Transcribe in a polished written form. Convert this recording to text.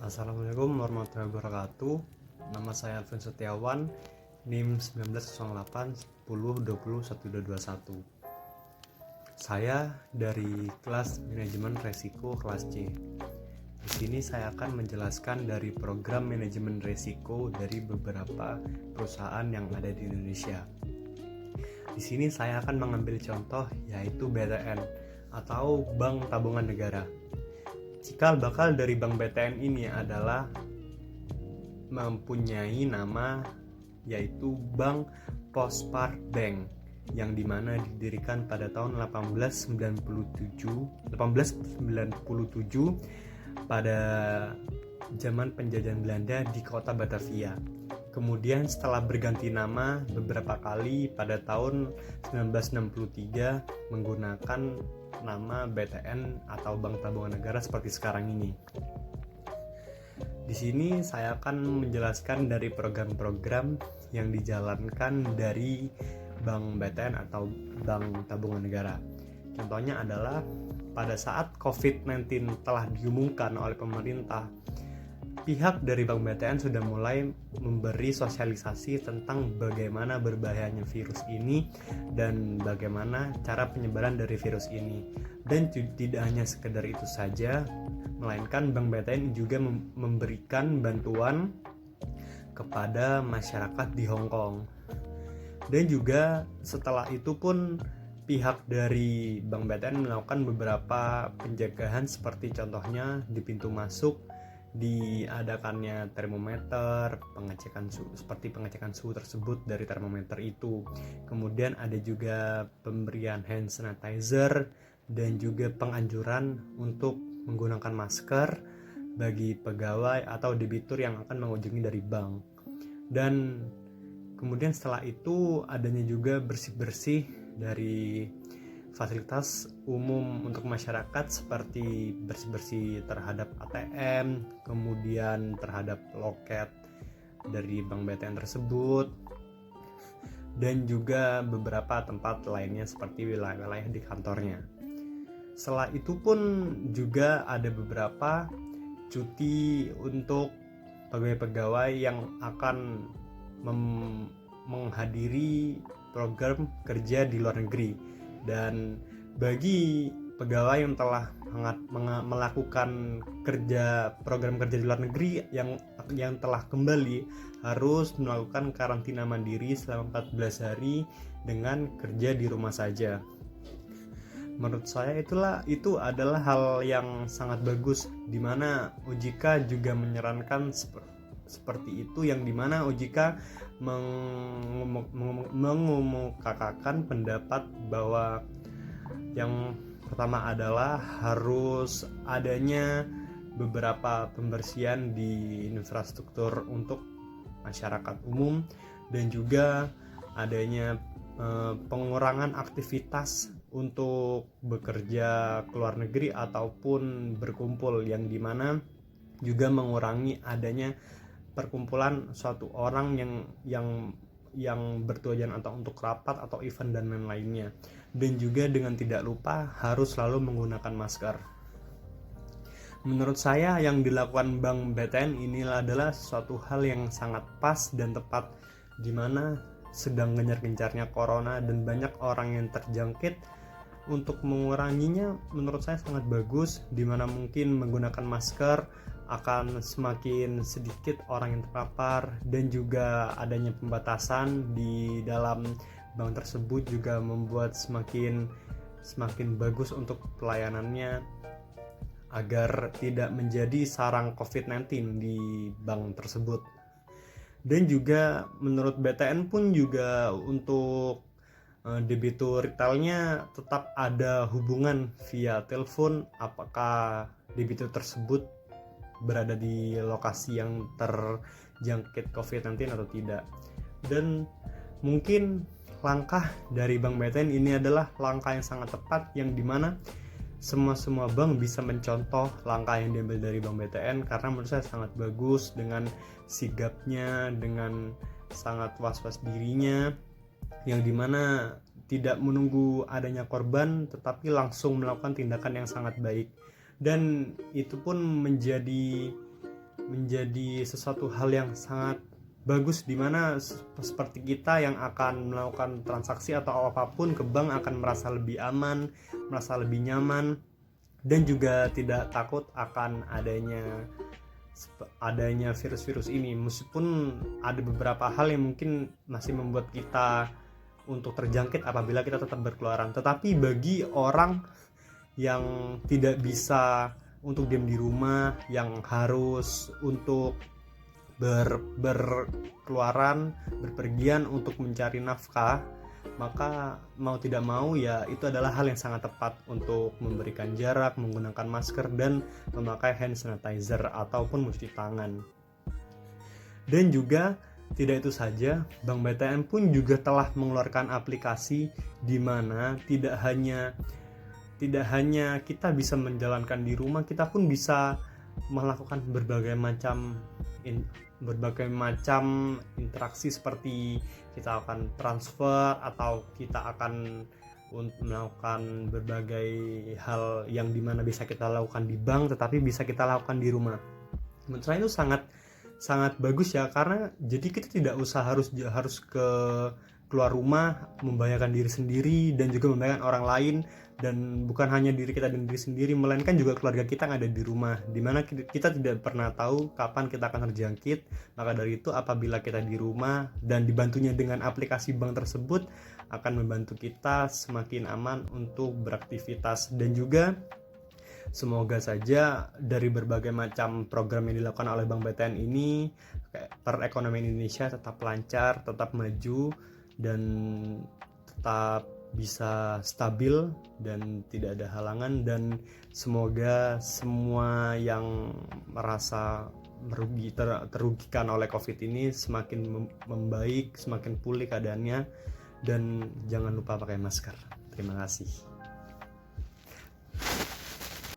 Assalamualaikum warahmatullahi wabarakatuh. Nama saya Alvin Setiawan, NIM 1908 10 20 1221. Saya dari kelas manajemen resiko kelas C. Di sini saya akan menjelaskan dari program manajemen resiko dari beberapa perusahaan yang ada di Indonesia. Di sini saya akan mengambil contoh yaitu BTN atau Bank Tabungan Negara. Cikal bakal dari Bank BTN ini adalah mempunyai nama yaitu Bank Postpart Bank yang dimana didirikan pada tahun 1897 pada zaman penjajahan Belanda di kota Batavia. Kemudian setelah berganti nama beberapa kali pada tahun 1963 menggunakan nama BTN atau Bank Tabungan Negara seperti sekarang ini. Di sini saya akan menjelaskan dari program-program yang dijalankan dari Bank BTN atau Bank Tabungan Negara. Contohnya adalah pada saat COVID-19 telah diumumkan oleh pemerintah, pihak dari Bank BTN sudah mulai memberi sosialisasi tentang bagaimana berbahayanya virus ini dan bagaimana cara penyebaran dari virus ini. Dan tidak hanya sekedar itu saja, melainkan Bank BTN juga memberikan bantuan kepada masyarakat di Hong Kong. Dan juga setelah itu pun pihak dari Bank BTN melakukan beberapa penjagaan seperti contohnya di pintu masuk diadakannya termometer, pengecekan suhu tersebut dari termometer itu. Kemudian ada juga pemberian hand sanitizer dan juga penganjuran untuk menggunakan masker bagi pegawai atau debitur yang akan mengunjungi dari bank. Dan kemudian setelah itu adanya juga bersih-bersih dari fasilitas umum untuk masyarakat seperti bersih-bersih terhadap ATM, kemudian terhadap loket dari Bank BTN tersebut, dan juga beberapa tempat lainnya seperti wilayah-wilayah di kantornya. Setelah itu pun juga ada beberapa cuti untuk pegawai-pegawai yang akan menghadiri program kerja di luar negeri. Dan bagi pegawai yang telah melakukan program kerja di luar negeri yang telah kembali harus melakukan karantina mandiri selama 14 hari dengan kerja di rumah saja. Menurut saya itu adalah hal yang sangat bagus, di mana OJK juga menyarankan seperti itu, yang dimana OJK mengemukakan pendapat bahwa yang pertama adalah harus adanya beberapa pembersihan di infrastruktur untuk masyarakat umum dan juga adanya pengurangan aktivitas untuk bekerja ke luar negeri ataupun berkumpul, yang dimana juga mengurangi adanya perkumpulan suatu orang yang bertujuan atau untuk rapat atau event dan lain-lainnya. Dan juga dengan tidak lupa harus selalu menggunakan masker. Menurut saya yang dilakukan Bank BTN ini adalah suatu hal yang sangat pas dan tepat, di mana sedang gencar-gencarnya corona dan banyak orang yang terjangkit. Untuk menguranginya menurut saya sangat bagus, di mana mungkin menggunakan masker akan semakin sedikit orang yang terpapar, dan juga adanya pembatasan di dalam bank tersebut juga membuat semakin bagus untuk pelayanannya agar tidak menjadi sarang COVID-19 di bank tersebut. Dan juga menurut BTN pun juga untuk debitur retailnya tetap ada hubungan via telepon apakah debitur tersebut berada di lokasi yang terjangkit COVID-19 atau tidak. Dan mungkin langkah dari Bank BTN ini adalah langkah yang sangat tepat, yang dimana semua bank bisa mencontoh langkah yang diambil dari Bank BTN, karena menurut saya sangat bagus dengan sigapnya, dengan sangat was-was dirinya, yang dimana tidak menunggu adanya korban tetapi langsung melakukan tindakan yang sangat baik. Dan itu pun menjadi menjadi sesuatu hal yang sangat bagus, dimana seperti kita yang akan melakukan transaksi atau apapun ke bank akan merasa lebih aman, merasa lebih nyaman, dan juga tidak takut akan adanya virus-virus ini. Meskipun ada beberapa hal yang mungkin masih membuat kita untuk terjangkit apabila kita tetap berkeluaran, tetapi bagi orang yang tidak bisa untuk diam di rumah, yang harus untuk berkeluaran, berpergian untuk mencari nafkah, maka mau tidak mau ya itu adalah hal yang sangat tepat untuk memberikan jarak, menggunakan masker, dan memakai hand sanitizer ataupun mencuci tangan. Dan juga tidak itu saja, Bank BTN pun juga telah mengeluarkan aplikasi di mana tidak hanya kita bisa menjalankan di rumah, kita pun bisa melakukan berbagai macam interaksi, seperti kita akan transfer atau kita akan melakukan berbagai hal yang dimana bisa kita lakukan di bank tetapi bisa kita lakukan di rumah. Menurut saya itu sangat bagus ya, karena jadi kita tidak usah harus keluar rumah membahayakan diri sendiri dan juga membahayakan orang lain, dan bukan hanya diri kita dan diri sendiri, melainkan juga keluarga kita yang ada di rumah, dimana kita tidak pernah tahu kapan kita akan terjangkit. Maka dari itu, apabila kita di rumah dan dibantunya dengan aplikasi bank tersebut, akan membantu kita semakin aman untuk beraktivitas. Dan juga semoga saja dari berbagai macam program yang dilakukan oleh Bank BTN ini, perekonomian Indonesia tetap lancar, tetap maju, dan tetap bisa stabil dan tidak ada halangan. Dan semoga semua yang merasa terugikan oleh COVID ini semakin membaik, semakin pulih keadaannya, dan jangan lupa pakai masker. Terima kasih.